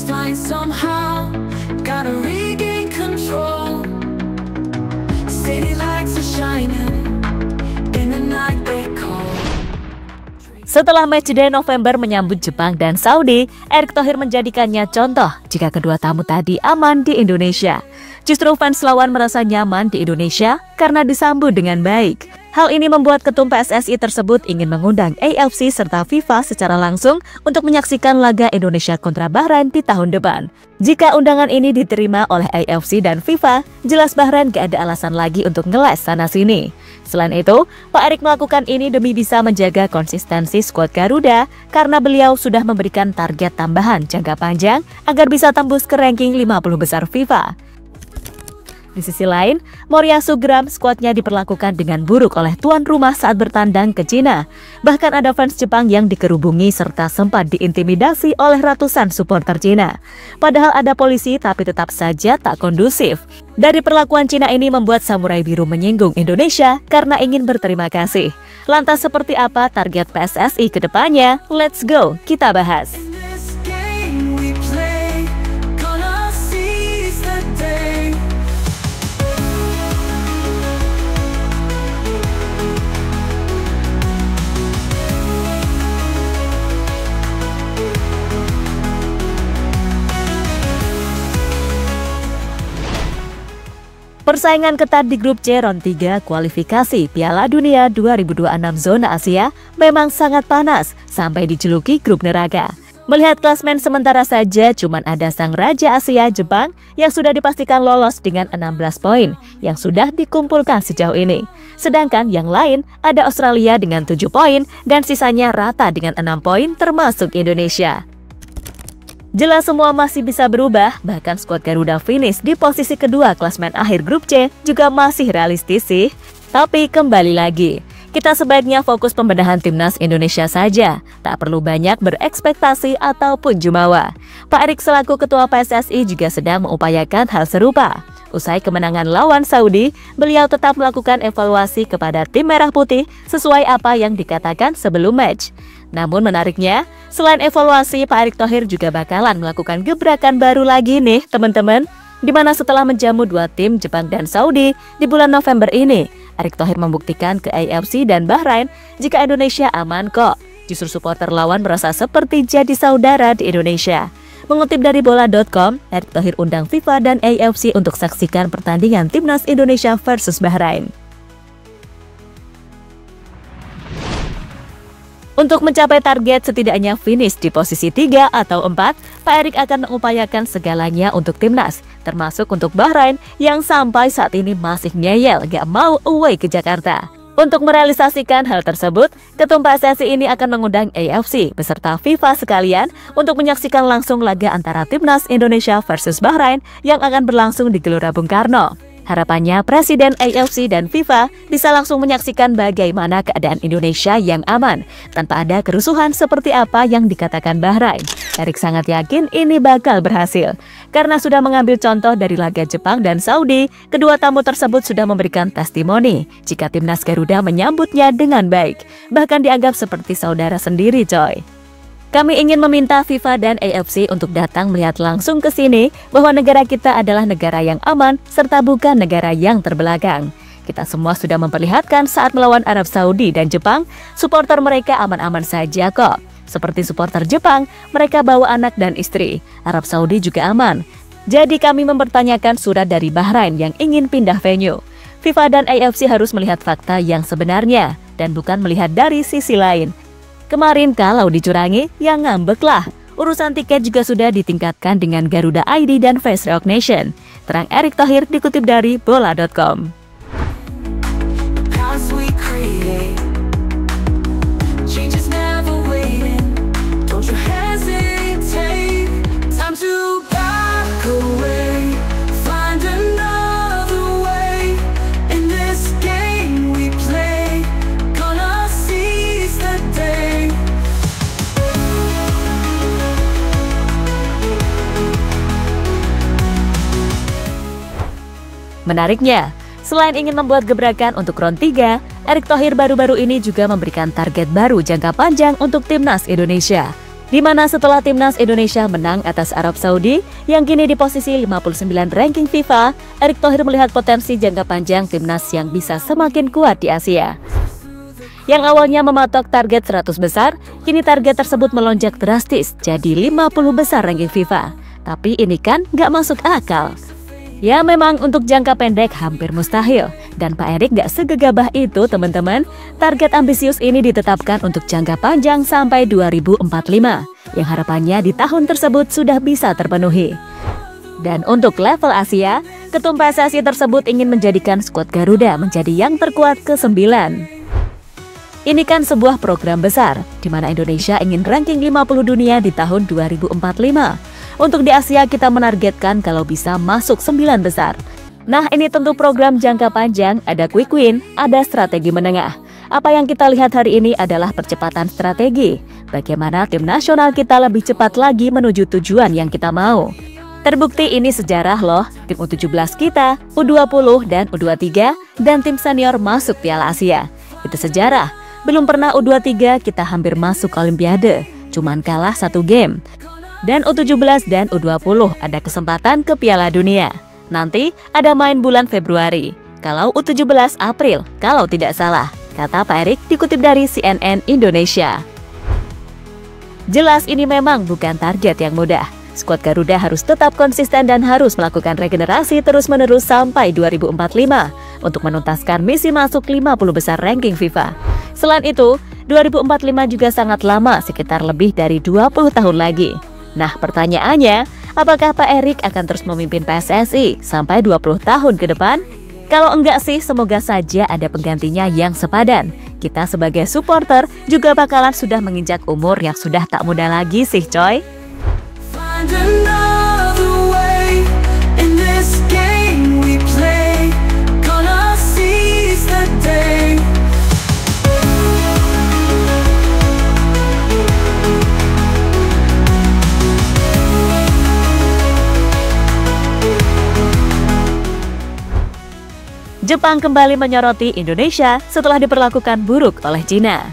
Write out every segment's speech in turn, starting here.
flying somehow, gotta regain control. City lights are shining in the night they call. Setelah matchday November menyambut Jepang dan Saudi, Erick Thohir menjadikannya contoh jika kedua tamu tadi aman di Indonesia. Justru fans lawan merasa nyaman di Indonesia karena disambut dengan baik. Hal ini membuat ketum PSSI tersebut ingin mengundang AFC serta FIFA secara langsung untuk menyaksikan laga Indonesia kontra Bahrain di tahun depan. Jika undangan ini diterima oleh AFC dan FIFA, jelas Bahrain gak ada alasan lagi untuk ngeles sana-sini. Selain itu, Pak Erick melakukan ini demi bisa menjaga konsistensi skuad Garuda karena beliau sudah memberikan target tambahan jangka panjang agar bisa tembus ke ranking 50 besar FIFA. Di sisi lain, Moria Sugram skuadnya diperlakukan dengan buruk oleh tuan rumah saat bertandang ke Cina. Bahkan ada fans Jepang yang dikerubungi serta sempat diintimidasi oleh ratusan supporter Cina. Padahal ada polisi tapi tetap saja tak kondusif. Dari perlakuan Cina ini membuat Samurai Biru menyinggung Indonesia karena ingin berterima kasih. Lantas seperti apa target PSSI ke depannya? Let's go, kita bahas. Persaingan ketat di grup C round 3 kualifikasi Piala Dunia 2026 zona Asia memang sangat panas sampai dijuluki grup neraka. Melihat klasmen sementara saja cuman ada sang Raja Asia Jepang yang sudah dipastikan lolos dengan 16 poin yang sudah dikumpulkan sejauh ini. Sedangkan yang lain ada Australia dengan 7 poin dan sisanya rata dengan 6 poin termasuk Indonesia. Jelas semua masih bisa berubah, bahkan skuad Garuda finish di posisi kedua klasmen akhir grup C juga masih realistis sih. Tapi kembali lagi, kita sebaiknya fokus pembenahan timnas Indonesia saja, tak perlu banyak berekspektasi ataupun jumawa. Pak Erick selaku ketua PSSI juga sedang mengupayakan hal serupa. Usai kemenangan lawan Saudi, beliau tetap melakukan evaluasi kepada tim merah putih sesuai apa yang dikatakan sebelum match. Namun menariknya, selain evaluasi, Pak Erick Thohir juga bakalan melakukan gebrakan baru lagi nih teman-teman. Dimana setelah menjamu dua tim Jepang dan Saudi di bulan November ini, Erick Thohir membuktikan ke AFC dan Bahrain jika Indonesia aman kok. Justru supporter lawan merasa seperti jadi saudara di Indonesia. Mengutip dari bola.com, Erick Thohir undang FIFA dan AFC untuk saksikan pertandingan timnas Indonesia versus Bahrain. Untuk mencapai target setidaknya finish di posisi 3 atau 4, Pak Erick akan mengupayakan segalanya untuk timnas, termasuk untuk Bahrain yang sampai saat ini masih ngeyel gak mau away ke Jakarta. Untuk merealisasikan hal tersebut, ketum PSSI ini akan mengundang AFC beserta FIFA sekalian untuk menyaksikan langsung laga antara timnas Indonesia versus Bahrain yang akan berlangsung di Gelora Bung Karno. Harapannya Presiden AFC dan FIFA bisa langsung menyaksikan bagaimana keadaan Indonesia yang aman tanpa ada kerusuhan seperti apa yang dikatakan Bahrain. Erick sangat yakin ini bakal berhasil. Karena sudah mengambil contoh dari laga Jepang dan Saudi, kedua tamu tersebut sudah memberikan testimoni jika timnas Garuda menyambutnya dengan baik. Bahkan dianggap seperti saudara sendiri coy. Kami ingin meminta FIFA dan AFC untuk datang melihat langsung ke sini bahwa negara kita adalah negara yang aman serta bukan negara yang terbelakang. Kita semua sudah memperlihatkan saat melawan Arab Saudi dan Jepang, supporter mereka aman-aman saja kok. Seperti supporter Jepang, mereka bawa anak dan istri. Arab Saudi juga aman. Jadi kami mempertanyakan surat dari Bahrain yang ingin pindah venue. FIFA dan AFC harus melihat fakta yang sebenarnya dan bukan melihat dari sisi lain. Kemarin kalau dicurangi, ya ngambek lah. Urusan tiket juga sudah ditingkatkan dengan Garuda ID dan Face Recognition. Terang Erick Thohir dikutip dari bola.com. Menariknya, selain ingin membuat gebrakan untuk round 3, Erick Thohir baru-baru ini juga memberikan target baru jangka panjang untuk timnas Indonesia. di mana setelah timnas Indonesia menang atas Arab Saudi yang kini di posisi 59 ranking FIFA, Erick Thohir melihat potensi jangka panjang timnas yang bisa semakin kuat di Asia. Yang awalnya mematok target 100 besar, kini target tersebut melonjak drastis jadi 50 besar ranking FIFA. Tapi ini kan nggak masuk akal. Ya memang untuk jangka pendek hampir mustahil. Dan Pak Erick gak segegabah itu teman-teman. Target ambisius ini ditetapkan untuk jangka panjang sampai 2045. Yang harapannya di tahun tersebut sudah bisa terpenuhi. Dan untuk level Asia, Ketum PSSI tersebut ingin menjadikan skuad Garuda menjadi yang terkuat ke-9. Ini kan sebuah program besar, di mana Indonesia ingin ranking 50 dunia di tahun 2045. Untuk di Asia kita menargetkan kalau bisa masuk 9 besar. Nah ini tentu program jangka panjang, ada quick win, ada strategi menengah. Apa yang kita lihat hari ini adalah percepatan strategi. Bagaimana tim nasional kita lebih cepat lagi menuju tujuan yang kita mau. Terbukti ini sejarah loh, tim U17 kita, U20 dan U23, dan tim senior masuk Piala Asia. Itu sejarah, belum pernah U23 kita hampir masuk Olimpiade, cuman kalah 1 game. Dan U17 dan U20 ada kesempatan ke Piala Dunia. Nanti ada main bulan Februari. Kalau U17 April, kalau tidak salah, kata Pak Erick dikutip dari CNN Indonesia. Jelas ini memang bukan target yang mudah. Skuad Garuda harus tetap konsisten dan harus melakukan regenerasi terus-menerus sampai 2045 untuk menuntaskan misi masuk 50 besar ranking FIFA. Selain itu, 2045 juga sangat lama, sekitar lebih dari 20 tahun lagi. Nah pertanyaannya, apakah Pak Erick akan terus memimpin PSSI sampai 20 tahun ke depan? Kalau enggak sih, semoga saja ada penggantinya yang sepadan. Kita sebagai supporter juga bakalan sudah menginjak umur yang sudah tak muda lagi sih coy. Find another way in this game we play. Gonna seize the day. Jepang kembali menyoroti Indonesia setelah diperlakukan buruk oleh Cina.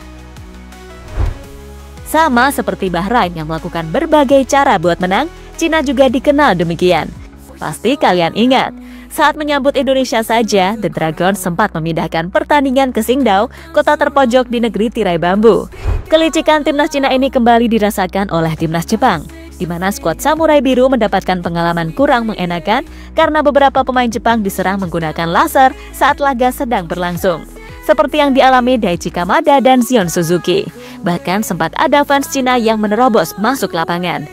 Sama seperti Bahrain yang melakukan berbagai cara buat menang, Cina juga dikenal demikian. Pasti kalian ingat, saat menyambut Indonesia saja, The Dragon sempat memindahkan pertandingan ke Qingdao, kota terpojok di negeri tirai bambu. Kelicikan timnas Cina ini kembali dirasakan oleh timnas Jepang, di mana skuad Samurai Biru mendapatkan pengalaman kurang mengenakan karena beberapa pemain Jepang diserang menggunakan laser saat laga sedang berlangsung. Seperti yang dialami Daichi Kamada dan Zion Suzuki. Bahkan sempat ada fans Cina yang menerobos masuk lapangan.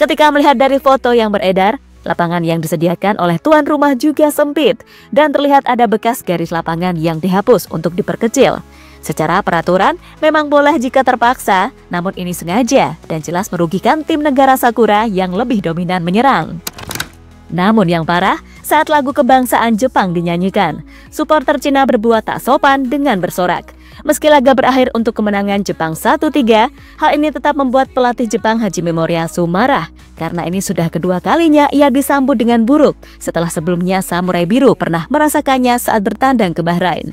Ketika melihat dari foto yang beredar, lapangan yang disediakan oleh tuan rumah juga sempit dan terlihat ada bekas garis lapangan yang dihapus untuk diperkecil. Secara peraturan, memang boleh jika terpaksa, namun ini sengaja dan jelas merugikan tim negara Sakura yang lebih dominan menyerang. Namun yang parah, saat lagu kebangsaan Jepang dinyanyikan, supporter Cina berbuat tak sopan dengan bersorak. Meski laga berakhir untuk kemenangan Jepang 1-3, hal ini tetap membuat pelatih Jepang Hajime Moriyasu marah, karena ini sudah kedua kalinya ia disambut dengan buruk setelah sebelumnya Samurai Biru pernah merasakannya saat bertandang ke Bahrain.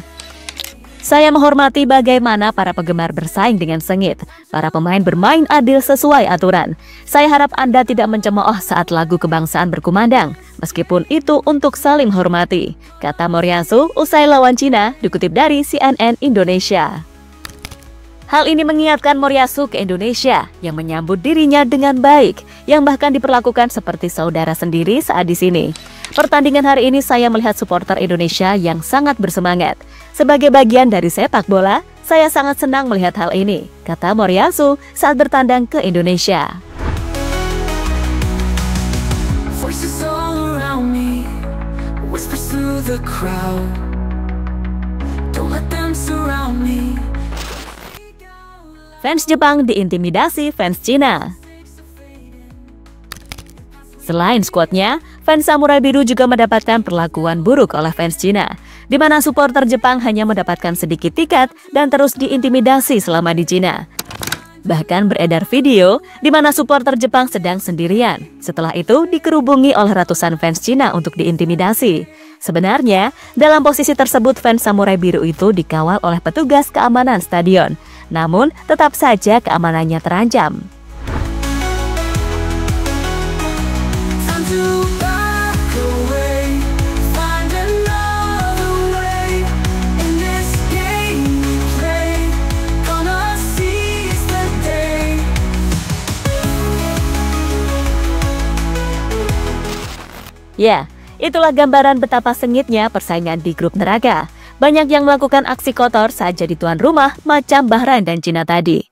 Saya menghormati bagaimana para penggemar bersaing dengan sengit. Para pemain bermain adil sesuai aturan. Saya harap Anda tidak mencemooh saat lagu kebangsaan berkumandang, meskipun itu untuk saling hormati, kata Moriyasu usai lawan Cina, dikutip dari CNN Indonesia. Hal ini mengingatkan Moriyasu ke Indonesia yang menyambut dirinya dengan baik, yang bahkan diperlakukan seperti saudara sendiri saat di sini. Pertandingan hari ini saya melihat supporter Indonesia yang sangat bersemangat. Sebagai bagian dari sepak bola, saya sangat senang melihat hal ini, kata Moriyasu saat bertandang ke Indonesia. Voices all around me, whispers through the crowd. Don't let them surround me. Fans Jepang diintimidasi fans Cina. Selain skuadnya, fans Samurai Biru juga mendapatkan perlakuan buruk oleh fans Cina, di mana supporter Jepang hanya mendapatkan sedikit tiket dan terus diintimidasi selama di Cina. Bahkan beredar video di mana supporter Jepang sedang sendirian. Setelah itu dikerubungi oleh ratusan fans Cina untuk diintimidasi. Sebenarnya, dalam posisi tersebut fans Samurai Biru itu dikawal oleh petugas keamanan stadion. Namun, tetap saja keamanannya terancam. to back away, find another way. In this game we play, gonna seize the day. Ya, itulah gambaran betapa sengitnya persaingan di grup neraka. Banyak yang melakukan aksi kotor saat jadi tuan rumah macam Bahrain dan Cina tadi.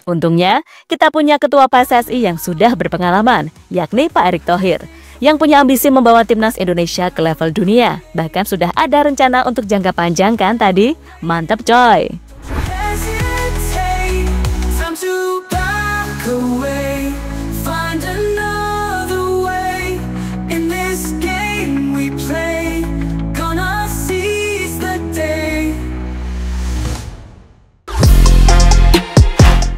Untungnya, kita punya ketua PSSI yang sudah berpengalaman, yakni Pak Erick Thohir, yang punya ambisi membawa timnas Indonesia ke level dunia. Bahkan sudah ada rencana untuk jangka panjang kan tadi? Mantap coy! Hesitate, time to back away, find another way. In this game we play, gonna seize the day.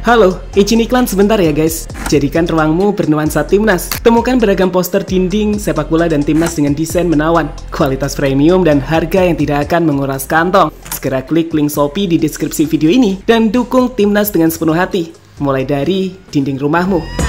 Halo, izin iklan sebentar ya guys. Jadikan ruangmu bernuansa timnas. Temukan beragam poster dinding, sepak bola dan timnas dengan desain menawan, kualitas premium dan harga yang tidak akan menguras kantong. Segera klik link Shopee di deskripsi video ini dan dukung timnas dengan sepenuh hati. Mulai dari dinding rumahmu.